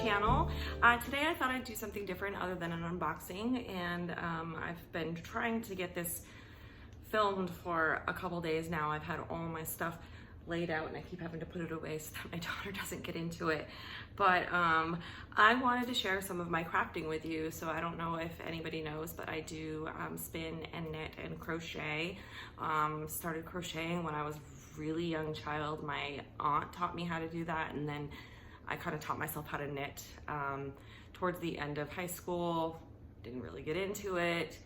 channel. Today I thought I'd do something different other than an unboxing, and I've been trying to get this filmed for a couple days now. I've had all my stuff laid out and I keep having to put it away so that my daughter doesn't get into it. But I wanted to share some of my crafting with you. So I don't know if anybody knows, but I do spin and knit and crochet. Started crocheting when I was a really young child. My aunt taught me how to do that, and then I kind of taught myself how to knit towards the end of high school. Didn't really get into it.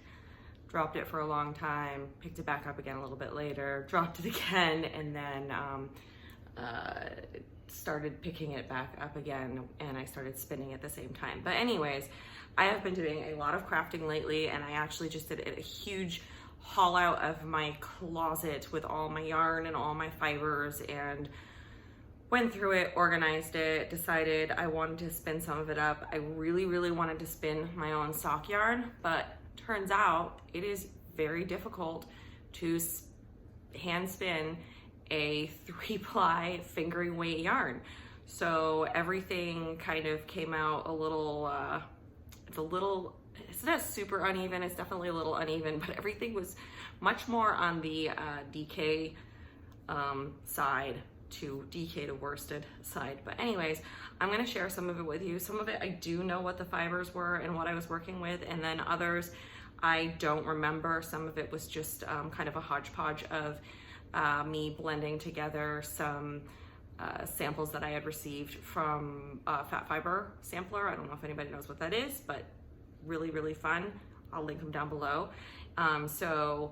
Dropped it for a long time, picked it back up again a little bit later, dropped it again, and then started picking it back up again, and I started spinning at the same time. But anyways, I have been doing a lot of crafting lately, and I actually just did a huge haul out of my closet with all my yarn and all my fibers, and went through it, organized it, decided I wanted to spin some of it up. I really wanted to spin my own sock yarn, but turns out it is very difficult to hand spin a 3-ply fingering weight yarn. So everything kind of came out a little, it's not super uneven, it's definitely a little uneven, but everything was much more on the DK side to DK to worsted side. But anyways, I'm gonna share some of it with you. Some of it I do know what the fibers were and what I was working with, and then others I don't remember. Some of it was just kind of a hodgepodge of me blending together some samples that I had received from Fat Fiber Sampler. I don't know if anybody knows what that is, but really fun. I'll link them down below. So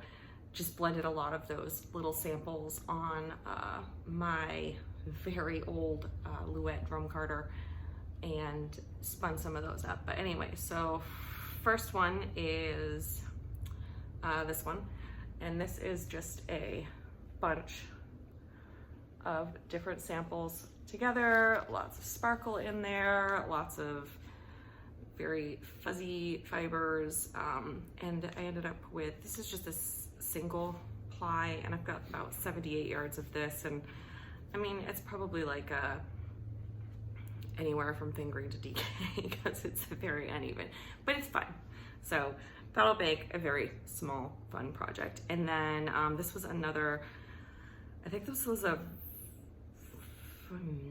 just blended a lot of those little samples on my very old Louet drum carder and spun some of those up. But anyway, so first one is this one, and this is just a bunch of different samples together, lots of sparkle in there, lots of very fuzzy fibers, and I ended up with, this is just a single ply, and I've got about 78 yards of this, and I mean, it's probably like anywhere from fingering to DK because it's very uneven, but it's fun. So that'll make a very small, fun project. And then this was another, I think this was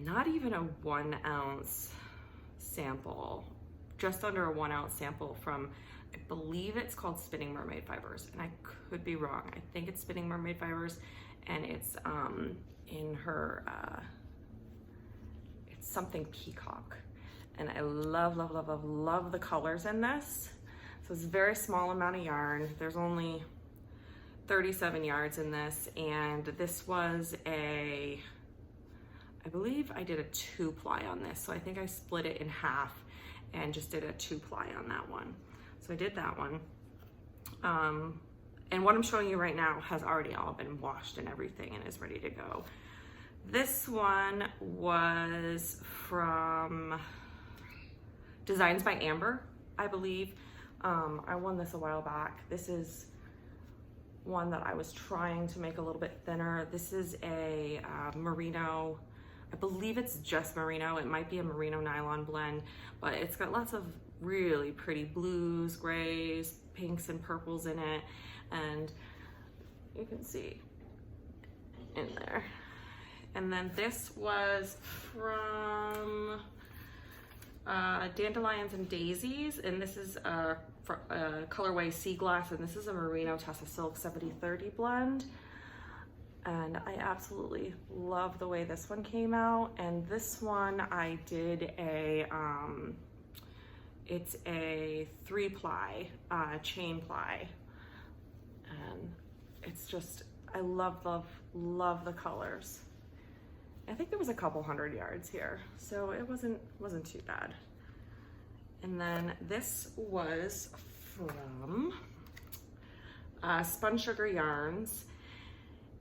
not even a 1 ounce sample, just under a 1 ounce sample from, I believe it's called Spinning Mermaid Fibers, and I could be wrong. I think it's Spinning Mermaid Fibers, and it's in her, it's something peacock. And I love the colors in this. So it's a very small amount of yarn. There's only 37 yards in this, and this was I believe I did a 2-ply on this. So I think I split it in half and just did a 2-ply on that one. So I did that one. And what I'm showing you right now has already all been washed and everything and is ready to go. This one was from Designs by Amber, I believe. I won this a while back. This is one that I was trying to make a little bit thinner. This is a merino, I believe it's just merino. It might be a merino nylon blend, but it's got lots of really pretty blues, grays, pinks, and purples in it. And you can see in there. And then this was from Dandelions and Daisies, and this is a colorway Sea Glass, and this is a merino Tessa Silk 70/30 blend. And I absolutely love the way this one came out. And this one I did it's a 3-ply chain ply, and it's just, I love the colors. I think there was a couple 100 yards here, so it wasn't too bad. And then this was from Spun Sugar Yarns,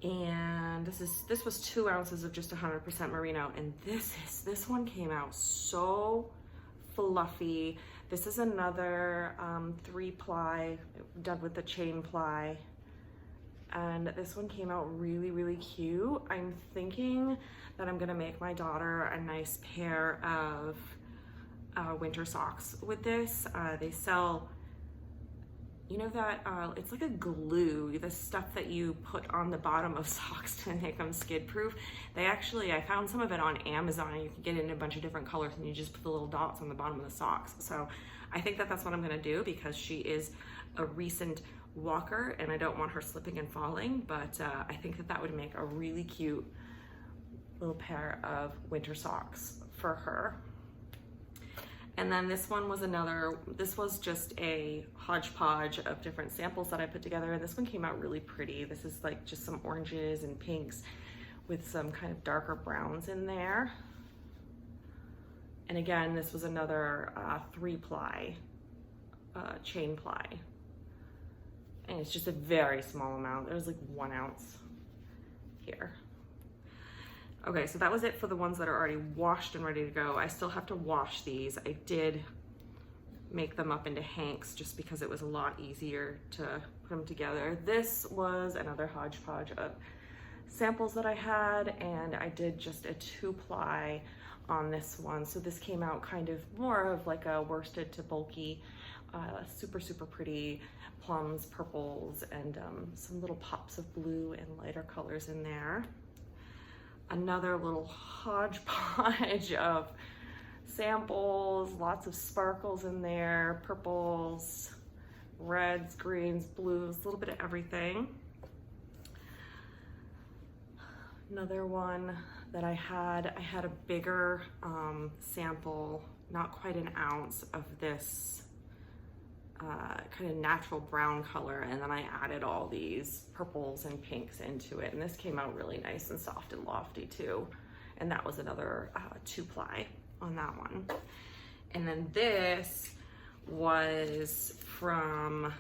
and this was 2 ounces of just 100% merino, and this one came out so fluffy. This is another 3-ply done with the chain ply, and this one came out really cute. I'm thinking that I'm gonna make my daughter a nice pair of winter socks with this. They sell, you know that, it's like a glue, the stuff that you put on the bottom of socks to make them skid proof. They actually, I found some of it on Amazon, and you can get it in a bunch of different colors, and you just put the little dots on the bottom of the socks. So I think that that's what I'm gonna do, because she is a recent walker and I don't want her slipping and falling, but I think that that would make a really cute little pair of winter socks for her. And then this one was this was just a hodgepodge of different samples that I put together, and this one came out really pretty. This is like just some oranges and pinks with some kind of darker browns in there. And again, this was another 3-ply chain ply. And it's just a very small amount. There's like 1 ounce here. Okay, so that was it for the ones that are already washed and ready to go. I still have to wash these. I did make them up into hanks just because it was a lot easier to put them together. This was another hodgepodge of samples that I had, and I did just a 2-ply on this one. So this came out kind of more of like a worsted to bulky, super, super pretty plums, purples, and some little pops of blue and lighter colors in there. Another little hodgepodge of samples, lots of sparkles in there, purples, reds, greens, blues, a little bit of everything. Another one that I had a bigger sample, not quite 1 ounce of this kind of natural brown color, and then I added all these purples and pinks into it, and this came out really nice and soft and lofty too. And that was another 2-ply on that one. And then this was from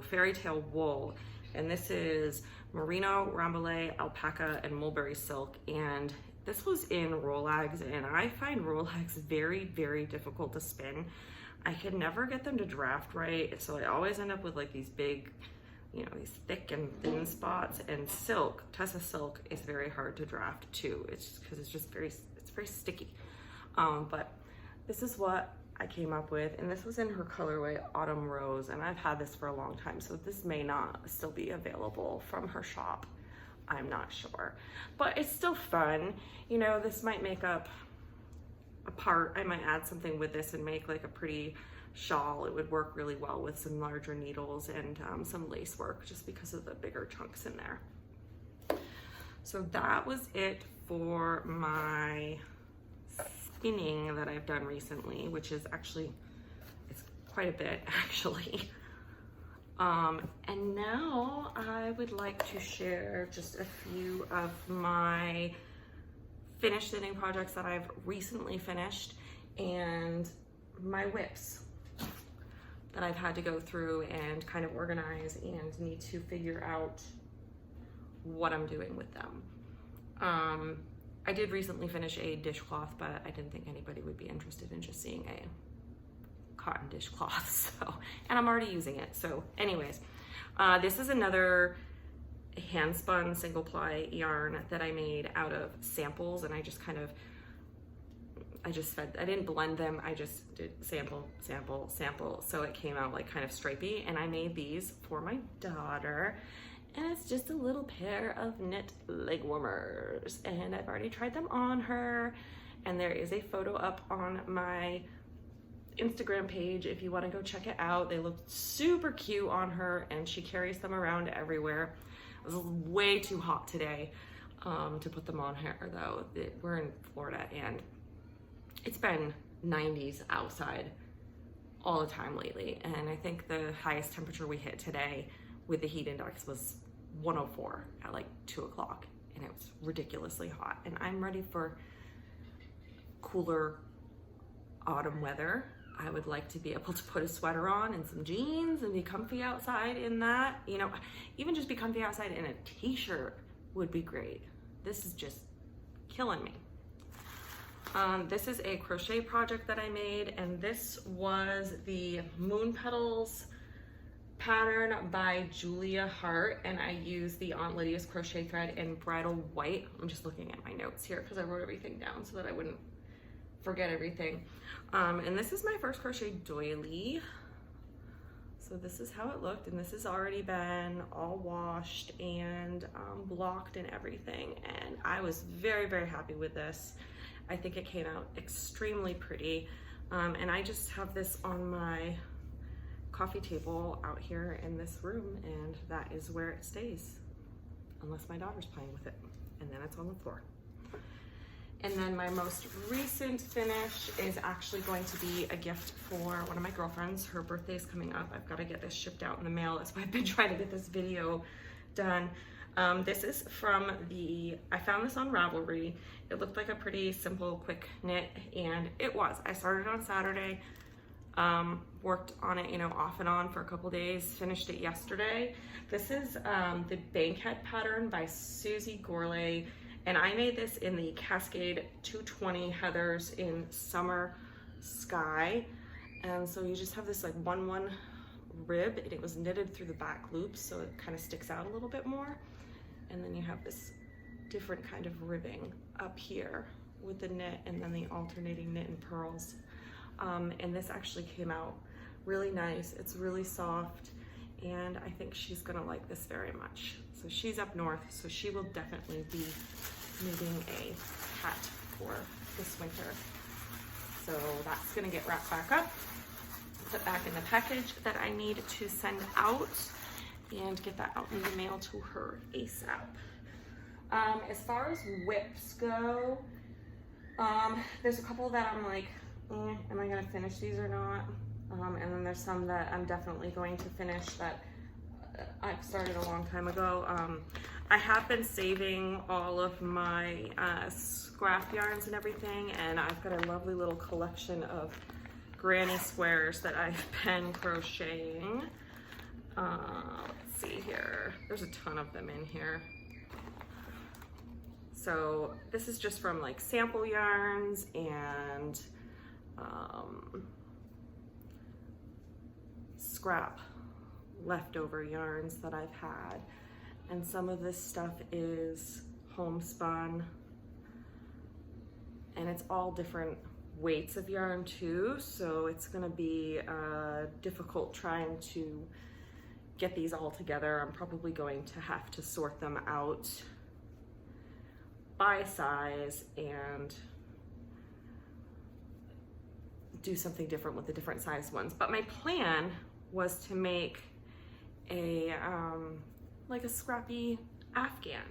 Fairy Tale Wool, and this is merino, rambouillet, alpaca, and mulberry silk. And this was in Rolex, and I find Rolex very, very difficult to spin. I could never get them to draft right, so I always end up with like these big, you know, these thick and thin spots. And silk, Tessa silk, is very hard to draft too. It's just because it's just very sticky. But this is what I came up with, and this was in her colorway Autumn Rose, and I've had this for a long time, so this may not still be available from her shop. I'm not sure, but it's still fun. You know, this might make up a part. I might add something with this and make like a pretty shawl. It would work really well with some larger needles and some lace work, just because of the bigger chunks in there. So that was it for my spinning that I've done recently, which is actually, it's quite a bit actually. And now I would like to share just a few of my finished knitting projects that I've recently finished, and my WIPs that I've had to go through and kind of organize and need to figure out what I'm doing with them. I did recently finish a dishcloth, but I didn't think anybody would be interested in just seeing a cotton dishcloth, so, and I'm already using it. So anyways, this is another Handspun single ply yarn that I made out of samples, and I just kind of, I didn't blend them, I just did sample, sample, sample, so it came out like kind of stripy. And I made these for my daughter, and it's just a little pair of knit leg warmers, and I've already tried them on her, and there is a photo up on my Instagram page if you want to go check it out. They look super cute on her, and she carries them around everywhere. It was way too hot today to put them on her though. We're in Florida and it's been 90s outside all the time lately, and I think the highest temperature we hit today with the heat index was 104 at like 2 o'clock, and it was ridiculously hot, and I'm ready for cooler autumn weather. I would like to be able to put a sweater on and some jeans and be comfy outside in that, you know, even just be comfy outside in a t-shirt would be great. This is just killing me. This is a crochet project that I made, and this was the Moon Petals pattern by Julia Hart, and I used the Aunt Lydia's crochet thread in Bridal White. I'm just looking at my notes here because I wrote everything down so that I wouldn't forget everything. And this is my first crochet doily. So this is how it looked, and this has already been all washed and blocked and everything. And I was very, very happy with this. I think it came out extremely pretty. And I just have this on my coffee table out here in this room, and that is where it stays, unless my daughter's playing with it, and then it's on the floor. And then my most recent finish is actually going to be a gift for one of my girlfriends. Her birthday's coming up. I've got to get this shipped out in the mail. That's why I've been trying to get this video done. This is from I found this on Ravelry. It looked like a pretty simple, quick knit, and it was. I started on Saturday, worked on it, you know, off and on for a couple days, finished it yesterday. This is the Bankhead pattern by Susie Gourlay, and I made this in the Cascade 220 Heathers in Summer Sky. And so you just have this like 1-1 rib, and it was knitted through the back loops, so it kind of sticks out a little bit more. And then you have this different kind of ribbing up here with the knit, and then the alternating knit and pearls. And this actually came out really nice. It's really soft, and I think she's gonna like this very much. So she's up north, so she will definitely be needing a hat for this winter. So that's gonna get wrapped back up, put back in the package that I need to send out, and get that out in the mail to her ASAP. As far as WIPs go, there's a couple that I'm like, am I gonna finish these or not? And then there's some that I'm definitely going to finish that I've started a long time ago. I have been saving all of my scrap yarns and everything, and I've got a lovely little collection of granny squares that I've been crocheting. Let's see here. There's a ton of them in here. So this is just from like sample yarns and scrap leftover yarns that I've had. And some of this stuff is homespun, and it's all different weights of yarn too, so it's gonna be difficult trying to get these all together. I'm probably going to have to sort them out by size and do something different with the different size ones. But my plan was to make a like a scrappy Afghan,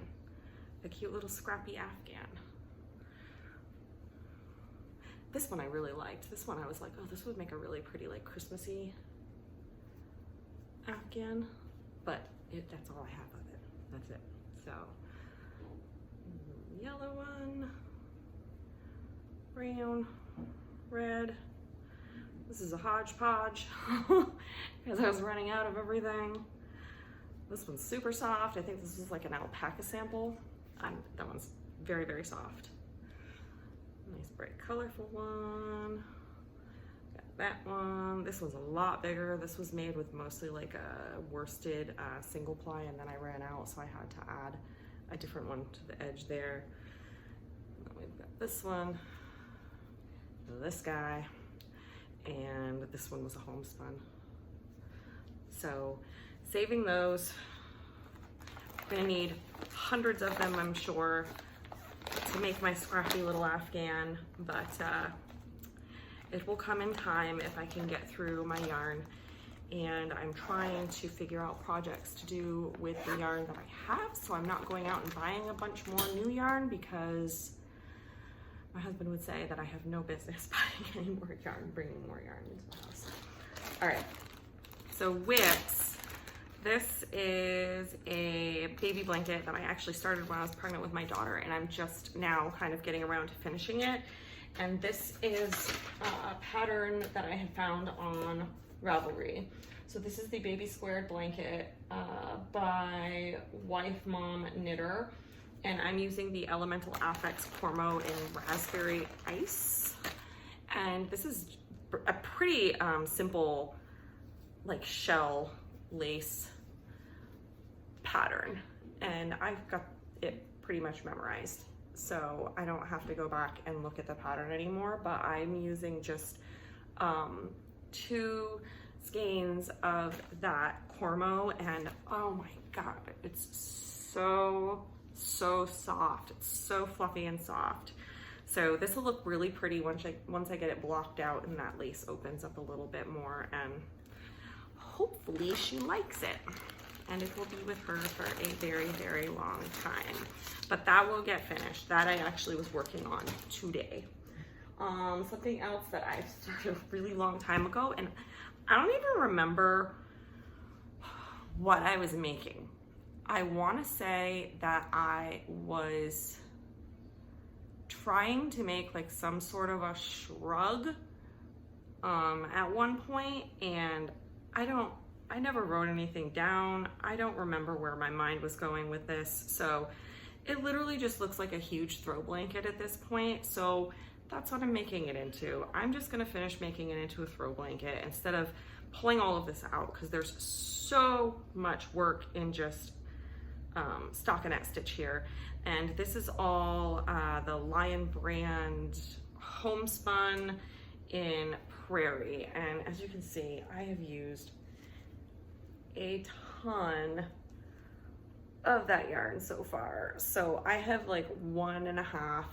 a cute little scrappy Afghan. This one I really liked. This one I was like, oh, this would make a really pretty like Christmassy Afghan, but that's all I have of it. That's it. So yellow one, brown, red. This is a hodgepodge because I was running out of everything. This one's super soft. I think this is like an alpaca sample. That one's very, very soft. Nice bright colorful one. Got that one. This one's a lot bigger. This was made with mostly like a worsted single ply, and then I ran out, so I had to add a different one to the edge there. And then we've got this one, this guy, and this one was a homespun. So saving those. I'm gonna need hundreds of them, I'm sure, to make my scrappy little Afghan, but it will come in time if I can get through my yarn. And I'm trying to figure out projects to do with the yarn that I have, so I'm not going out and buying a bunch more new yarn, because my husband would say that I have no business buying any more yarn, bringing more yarn into the house. All right, so WIPs. This is a baby blanket that I actually started when I was pregnant with my daughter, and I'm just now kind of getting around to finishing it. And this is a pattern that I had found on Ravelry. So this is the baby squared blanket by Wife Mom Knitter, and I'm using the Elemental Affects Cormo in Raspberry Ice. And this is a pretty simple like shell lace pattern, and I've got it pretty much memorized. so I don't have to go back and look at the pattern anymore, but I'm using just 2 skeins of that Cormo, and oh my God, it's so soft. It's so fluffy and soft. So this will look really pretty once I get it blocked out and that lace opens up a little bit more, and hopefully she likes it. And it will be with her for a very, very long time. But that will get finished. That I actually was working on today. Something else that I started a really long time ago, and I don't even remember what I was making. I want to say that I was trying to make like some sort of a shrug at one point, and I never wrote anything down. I don't remember where my mind was going with this. So it literally just looks like a huge throw blanket at this point. So that's what I'm making it into. I'm just gonna finish making it into a throw blanket instead of pulling all of this out, because there's so much work in just stockinette stitch here. And this is all the Lion brand Homespun in Prairie. And as you can see, I have used a ton of that yarn so far. So I have like 1.5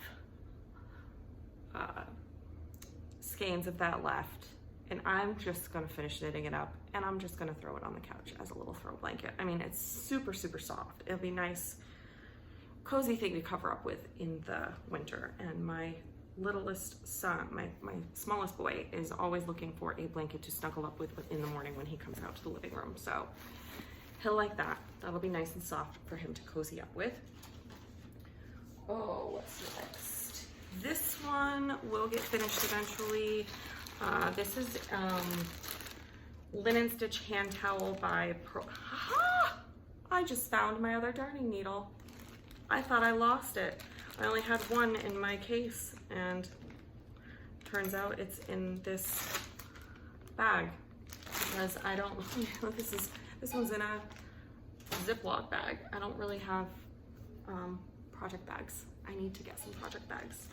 skeins of that left, and I'm just gonna finish knitting it up, and I'm just gonna throw it on the couch as a little throw blanket. I mean, it's super soft. It'll be nice, cozy thing to cover up with in the winter. And my littlest son, my smallest boy, is always looking for a blanket to snuggle up with in the morning when he comes out to the living room. So he'll like that. That'll be nice and soft for him to cozy up with. Oh, what's next? This one will get finished eventually. This is Linen Stitch Hand Towel by I just found my other darning needle. I thought I lost it. I only had one in my case, and turns out it's in this bag, because I don't, this one's in a Ziploc bag. I don't really have project bags. I need to get some project bags.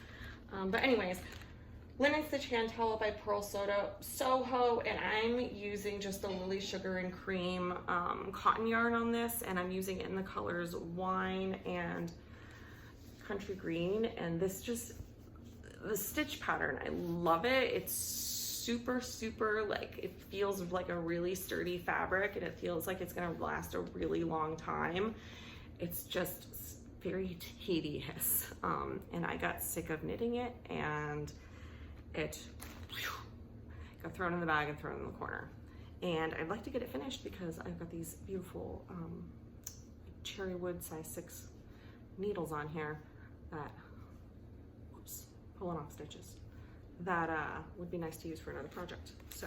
But anyways, Linen Stitch Hand Towel by Pearl Soho, and I'm using just a Lily Sugar and Cream cotton yarn on this, and I'm using it in the colors Wine and Country Green. And this just, the stitch pattern, I love it. It's super like, it feels like a really sturdy fabric, and it feels like it's gonna last a really long time. It's just very tedious, and I got sick of knitting it, and it got thrown in the bag and thrown in the corner. And I'd like to get it finished because I've got these beautiful cherry wood size 6 needles on here that, whoops, pulling off stitches, that would be nice to use for another project. So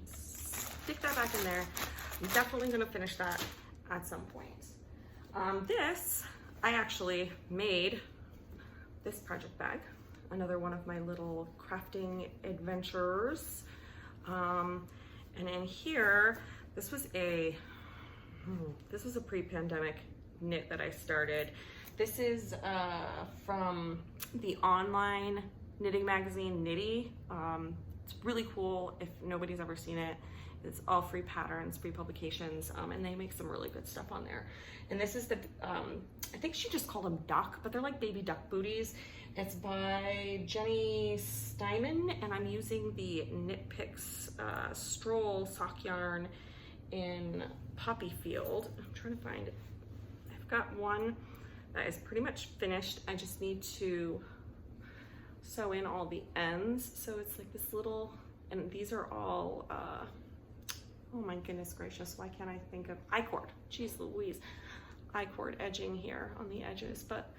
stick that back in there. I'm definitely gonna finish that at some point. This, I actually made this project bag, another one of my little crafting adventures. And in here, this was a pre-pandemic knit that I started. This is from the online knitting magazine Knitty. It's really cool if nobody's ever seen it. It's all free patterns, free publications, and they make some really good stuff on there. And this is the, I think she just called them duck, but they're like baby duck booties. It's by Jenny Steinman, and I'm using the Knit Picks Stroll sock yarn in Poppy Field. I'm trying to find it. I've got one that is pretty much finished. I just need to sew in all the ends. So it's like this little, and these are all, oh my goodness gracious, why can't I think of I-cord? Jeez Louise, I-cord edging here on the edges. But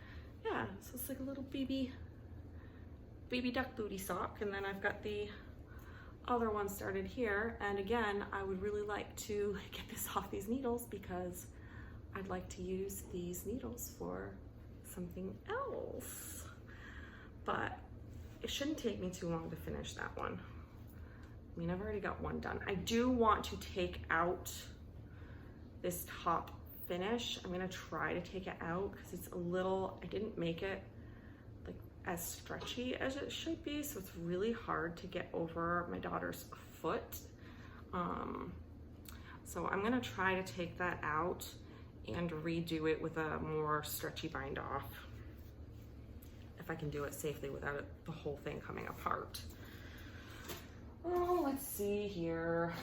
yeah, so it's like a little baby duck booty sock. And then I've got the other one started here. And again, I would really like to get this off these needles because I'd like to use these needles for something else. But it shouldn't take me too long to finish that one. I mean, I've already got one done. I do want to take out this top finish. I'm gonna try to take it out because it's a little, I didn't make it like as stretchy as it should be, so it's really hard to get over my daughter's foot. So I'm gonna try to take that out and redo it with a more stretchy bind off, if I can do it safely without the whole thing coming apart. Oh, let's see here.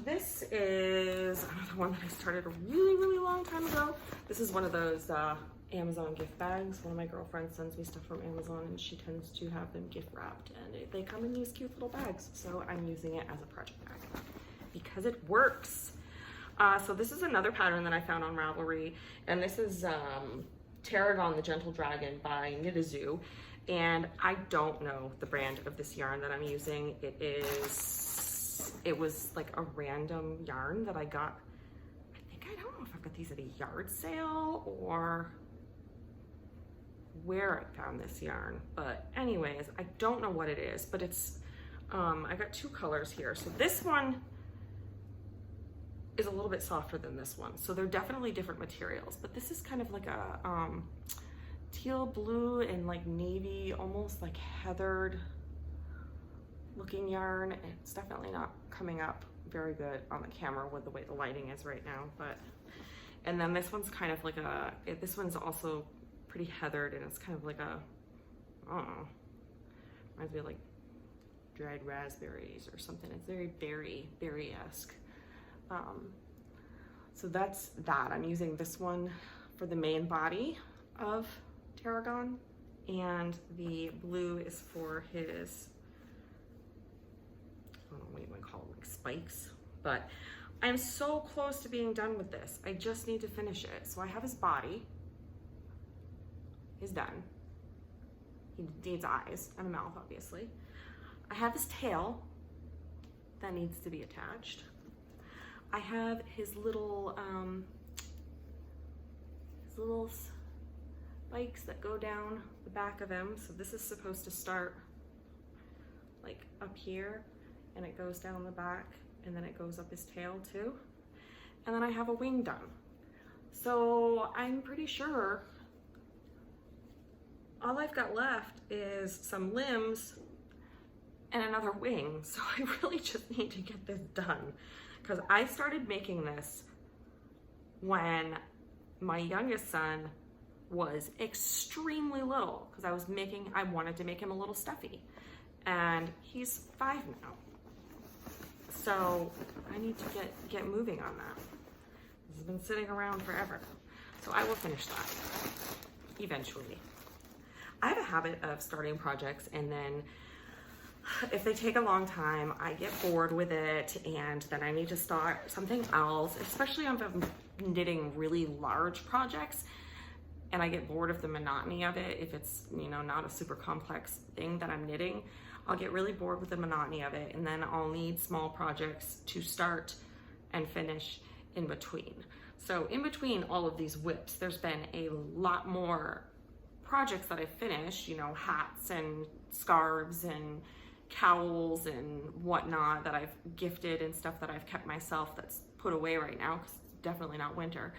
This is another one that I started a really, really long time ago. This is one of those Amazon gift bags. One of my girlfriends sends me stuff from Amazon and she tends to have them gift wrapped, and they come in these cute little bags. So I'm using it as a project bag because it works. So this is another pattern that I found on Ravelry, and this is Tarragon the Gentle Dragon by Knit a Zoo. And I don't know the brand of this yarn that I'm using. It was like a random yarn that I got. I don't know if I got these at a yard sale or where I found this yarn. But anyways, I don't know what it is, but it's, I got two colors here. So this one is a little bit softer than this one. So they're definitely different materials, but this is kind of like a, teal blue and like navy, almost like heathered looking yarn. It's definitely not coming up very good on the camera with the way the lighting is right now, but, and then this one's kind of like a, this one's also pretty heathered, and it's kind of like a, I don't know, reminds me of like dried raspberries or something. It's very berry-esque. So that's that. I'm using this one for the main body of Tarragon, and the blue is for his, I don't know what you might call them, like spikes. But I'm so close to being done with this. I just need to finish it. So I have his body is done. He needs eyes and a mouth, obviously. I have his tail that needs to be attached. I have his little spikes that go down the back of him. So this is supposed to start like up here, and it goes down the back, and then it goes up his tail too. And then I have a wing done. So I'm pretty sure all I've got left is some limbs and another wing. So I really just need to get this done, because I started making this when my youngest son was extremely little, because I wanted to make him a little stuffy, and he's 5 now. So I need to get moving on that. This has been sitting around forever. So I will finish that eventually. I have a habit of starting projects, and then if they take a long time, I get bored with it, and then I need to start something else, especially if I'm knitting really large projects and I get bored of the monotony of it. If it's, you know, not a super complex thing that I'm knitting, I'll get really bored with the monotony of it, and then I'll need small projects to start and finish in between. So in between all of these WIPs, there's been a lot more projects that I've finished, you know, hats and scarves and cowls and whatnot that I've gifted, and stuff that I've kept myself that's put away right now because it's definitely not winter.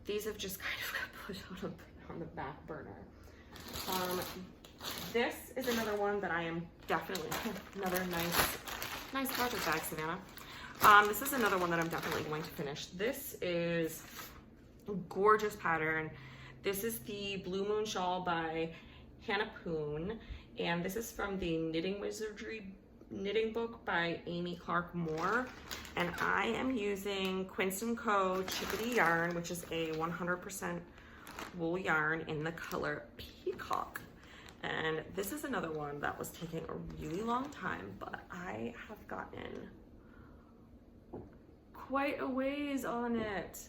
These have just kind of got put on the back burner. This is another one that I am definitely, another nice project bag, Savannah. This is another one that I'm definitely going to finish. This is a gorgeous pattern. This is the Blue Moon Shawl by Handspun, and this is from the Knitting Wizardry knitting book by Amy Clark Moore. And I am using Quince & Co. Chickadee yarn, which is a 100% wool yarn in the color Peacock. And this is another one that was taking a really long time, but I have gotten quite a ways on it.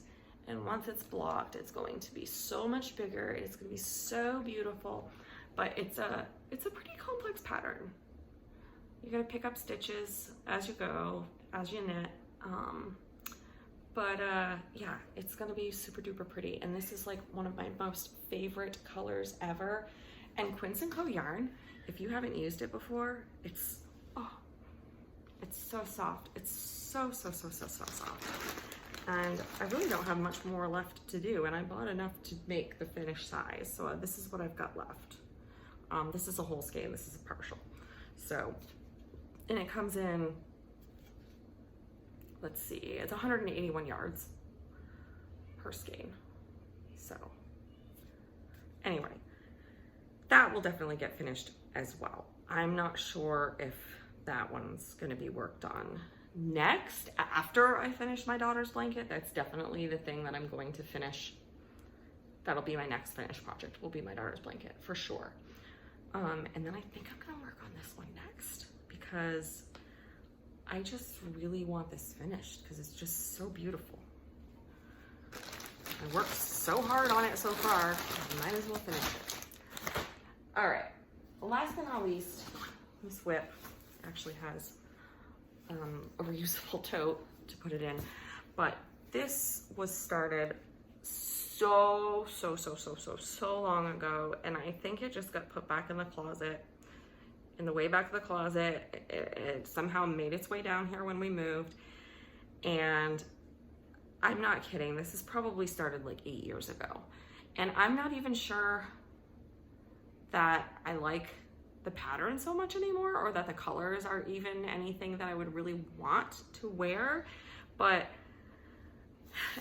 And once it's blocked, it's going to be so much bigger. It's going to be so beautiful, but it's a pretty complex pattern. You got to pick up stitches as you go, as you knit. Yeah, it's going to be super duper pretty. And this is like one of my most favorite colors ever. And Quince & Co. yarn, if you haven't used it before, it's so soft. It's so soft. And I really don't have much more left to do, and I bought enough to make the finished size. So this is what I've got left. This is a whole skein, this is a partial. So, and it comes in, let's see, it's 181 yards per skein. So, anyway, that will definitely get finished as well. I'm not sure if that one's gonna be worked on next, after I finish my daughter's blanket. That's definitely the thing that I'm going to finish. That'll be my next finished project, will be my daughter's blanket, for sure. And then I think I'm gonna work on this one next, because I just really want this finished, because it's just so beautiful. I worked so hard on it so far, I might as well finish it. All right, last but not least, this WIP actually has a reusable tote to put it in, but this was started so long ago, and I think it just got put back in the closet, in the way back of the closet. It somehow made its way down here when we moved, and I'm not kidding, this is probably started like 8 years ago, and I'm not even sure that I like the pattern so much anymore, or that the colors are even anything that I would really want to wear. But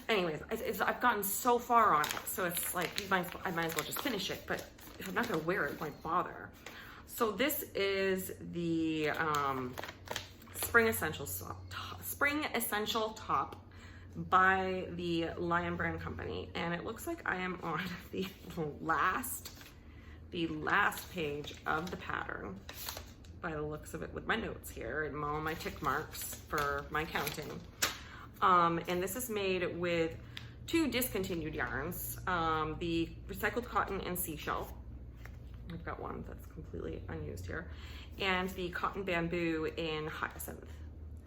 anyways, I've gotten so far on it, so it's like I might as well just finish it, but if I'm not gonna wear it, why bother? So this is the Spring Essential Top by the Lion Brand Company, and it looks like I am on the last page of the pattern by the looks of it, with my notes here and all my tick marks for my counting. And this is made with 2 discontinued yarns, the recycled cotton and seashell. I've got one that's completely unused here, and the cotton bamboo in hyacinth,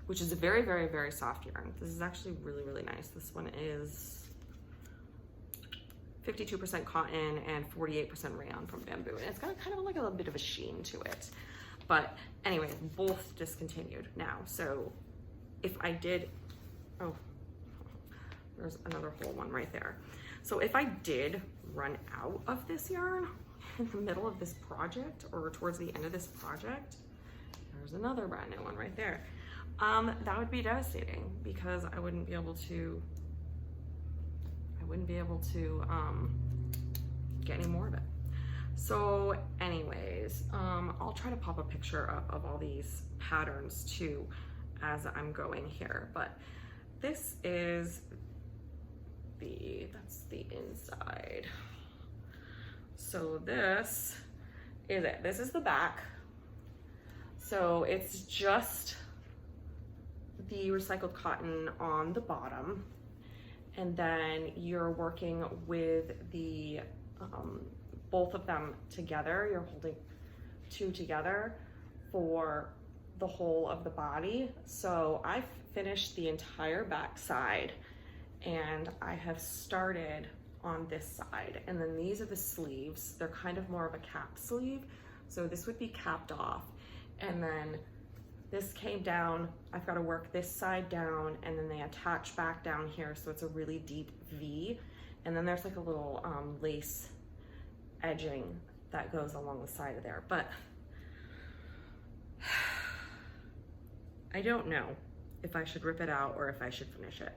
which is a very soft yarn. This is actually really nice. This one is 52% cotton and 48% rayon from bamboo, and it's got kind of like a little bit of a sheen to it. But anyway, both discontinued now. So if I did, oh, there's another whole one right there. So if I did run out of this yarn in the middle of this project, or towards the end of this project, there's another brand new one right there. That would be devastating, because I wouldn't be able to get any more of it. So anyways, I'll try to pop a picture up of all these patterns too as I'm going here, but this is that's the inside. So this is it. This is the back. So it's just the recycled cotton on the bottom, and then you're working with the both of them together. You're holding 2 together for the whole of the body. So I've finished the entire back side, and I have started on this side, and then these are the sleeves. They're kind of more of a cap sleeve, so this would be capped off, and then this came down. I've got to work this side down, and then they attach back down here, so it's a really deep V, and then there's like a little lace edging that goes along the side of there. But I don't know if I should rip it out or if I should finish it.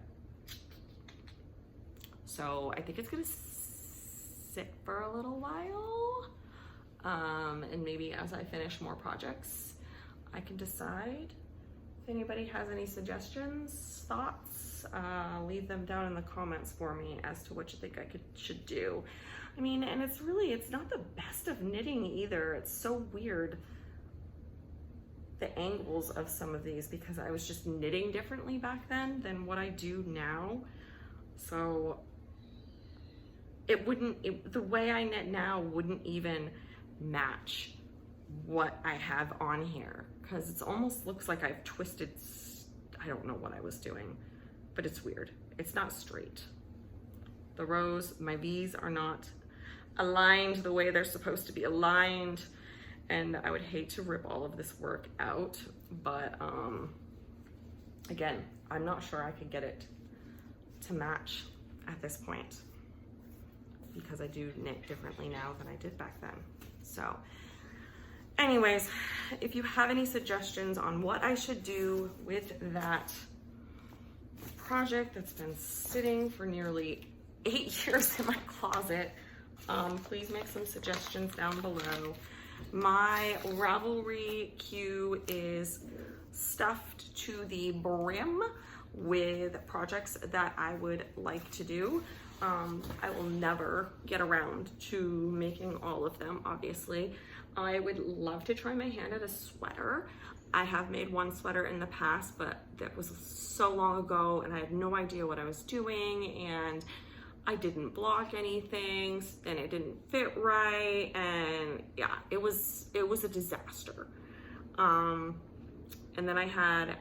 So I think it's gonna sit for a little while, and maybe as I finish more projects, I can decide. If anybody has any suggestions, thoughts, leave them down in the comments for me as to what you think I should do. I mean, and it's not the best of knitting either. It's so weird, the angles of some of these, because I was just knitting differently back then than what I do now. So the way I knit now wouldn't even match what I have on here, because it almost looks like I've twisted, I don't know what I was doing, but it's weird. It's not straight. The rows, my V's are not aligned the way they're supposed to be aligned, and I would hate to rip all of this work out, but again, I'm not sure I could get it to match at this point, because I do knit differently now than I did back then. So anyways, if you have any suggestions on what I should do with that project that's been sitting for nearly 8 years in my closet, please make some suggestions down below. My Ravelry queue is stuffed to the brim with projects that I would like to do. I will never get around to making all of them, obviously. I would love to try my hand at a sweater. I have made one sweater in the past, but that was so long ago and I had no idea what I was doing, and I didn't block anything and it didn't fit right, and yeah, it was a disaster. And then I had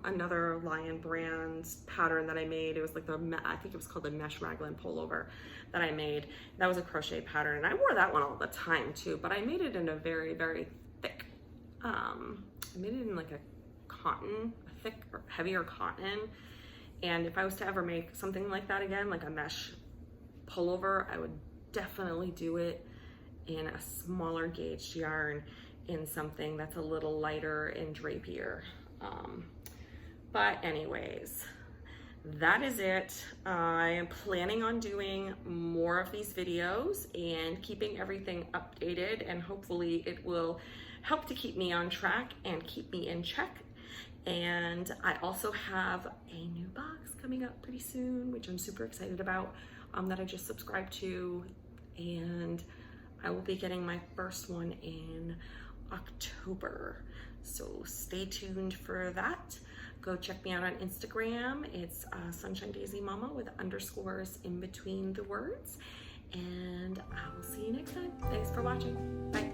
another Lion brand pattern that I made. It was like I think it was called the mesh raglan pullover that I made. That was a crochet pattern, and I wore that one all the time too, but I made it in a very, very thick, I made it in like a thick or heavier cotton. And if I was to ever make something like that again, like a mesh pullover, I would definitely do it in a smaller gauge yarn, in something that's a little lighter and drapier. But anyways, that is it. I am planning on doing more of these videos and keeping everything updated, and hopefully it will help to keep me on track and keep me in check. And I also have a new box coming up pretty soon, which I'm super excited about, that I just subscribed to, and I will be getting my first one in October. So stay tuned for that. Go check me out on Instagram. It's Sunshine Daisy Mama with underscores in between the words. And I will see you next time. Thanks for watching. Bye.